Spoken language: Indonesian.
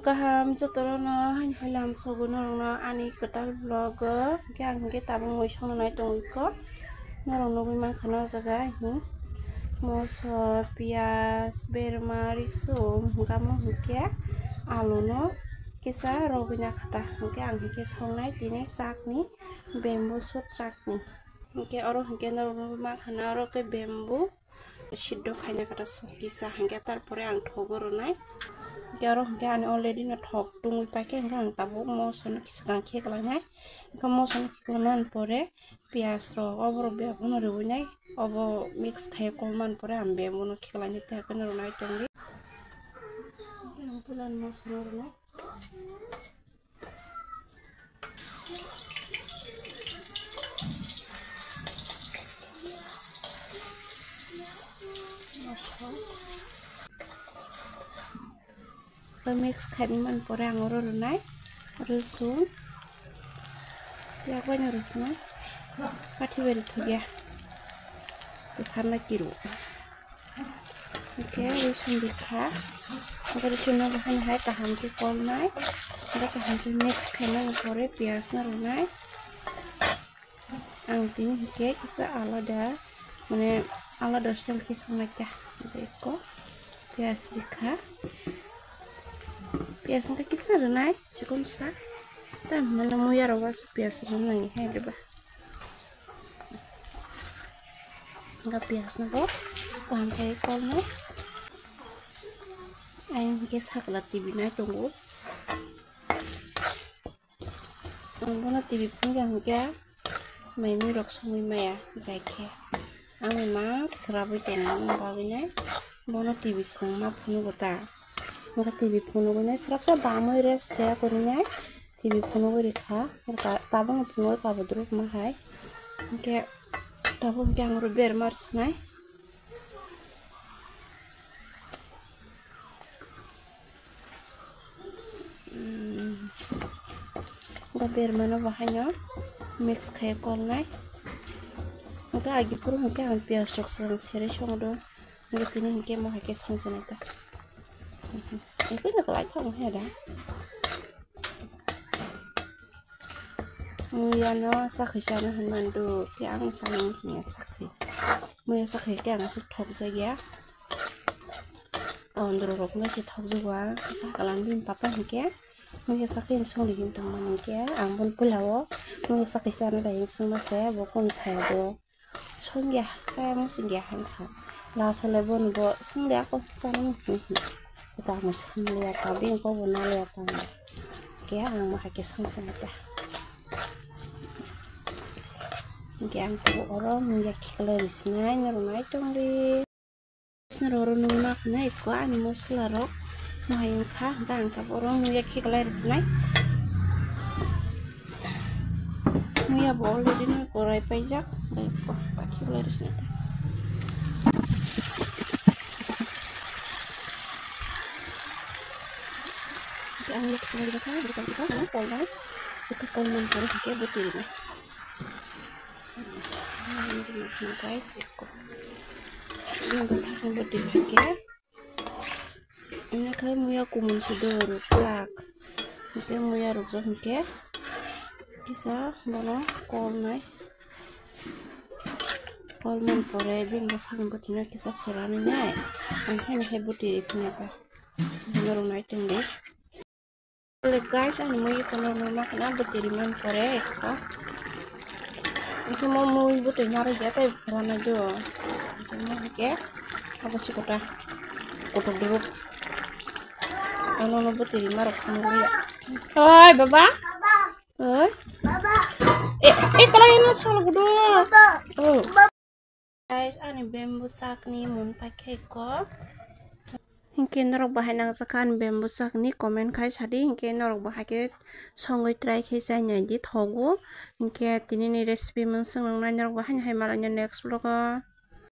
Kaham jotorono halam soguno ani ketal vlog ke angke tabung moi sono nai tongko norong nobi man khana jaga moso pias berma risum gamo hingke alu no kisa robina khata hingke angke songnai tini sakni bamboo shoot chakni hingke oro hingke norong nobi man khana oro ke bamboo siddo khaina kata kisa hingke tarpore ang thogoronai Karo hingke ani already na thok tungui paike hingke ang tabo moson kisang kheklangai hingke moson kheklaman pore pias ro obro bebuno rubunai obo mix khai kolman pore am bebuno kheklani te kono ronai tongri ang pulan moson ronai mix khaiman pore ang oro ronai rusum ya banyak rusum pati beri thugia kesana kiru oke rusum dikha rusum na bahan hai kaham ki kol nai ada kaham ki mix khaiman pore pias na ronai ang tini hike kisa alada mane alada style kisona kya deko pias dikha pias ngka kisa ronai sikon sa tam mana muya rawa pias ronai hai deba ngka pias na bo kaham kai kol no ayam ke sakla tv na tunggu bona tv pun yang kya mai mi rok sumi maya jaike ang mas rabai tenang babinai bona tv sang ma phunu gota maka tv phunu gone srapta bamoi res kaya korinai tv phunu gori kha tabang phunu ka bodruk ma hai ke tabang kyang ro ber mars nai da ber mana bahanya mix khai kol nai maka agi puru hingke ang pias sok sang sere song do maka tini hingke mo hake sang sanita itu nak like kamu ada muya no sakhi sana hanmandu yang sang ni sakhi muya sakhi ke ang sik thok jaya ondro rok na si thok jwa sakalan bin papa hingke muya sakhi song ri hintang man hingke ang bon pulawo muya sakhi sana da hing sma se bokon sai do songya saya mo singya hansa la sale bon bo songya ko sana kita harus melihat tabing kau benar lihat tangan kaya ang mahake song sangat kaya ang kau orang menjadi keleris nai nerunai tongri neroro nungnak nai ko ani musla rok mahayin kah dan kau orang menjadi keleris nai muya boleh dini korai pajak lepo kaki keleris nai ang lihat kembali ke sana bukan bisa mana pola itu kolman pore hingke butir nai ini guys ini besar butir hingke ini kai muya kumun sudah rusak hingke muya rusak hingke bisa bono kol nai kolman pore bin besar butir kisah kerana nai angkai nai butir itu nai baru naik tinggi guys ani moi kono nama kana betiriman pore ko itu mau moi butuh nyari jate karena do itu mau ke apa sih kota kotok dulu ano no betiriman rok kono ya oi baba oi baba kalau ini salah gudo oh guys ani bamboo sakni mun pakai ko hingke norok bahai nang sakan bamboo sakni comment khai sadi hingke norok bahai ke songoi try khai sai nai di thogo hingke tini ni recipe mun sung nang norok bahai hai malanya next vlog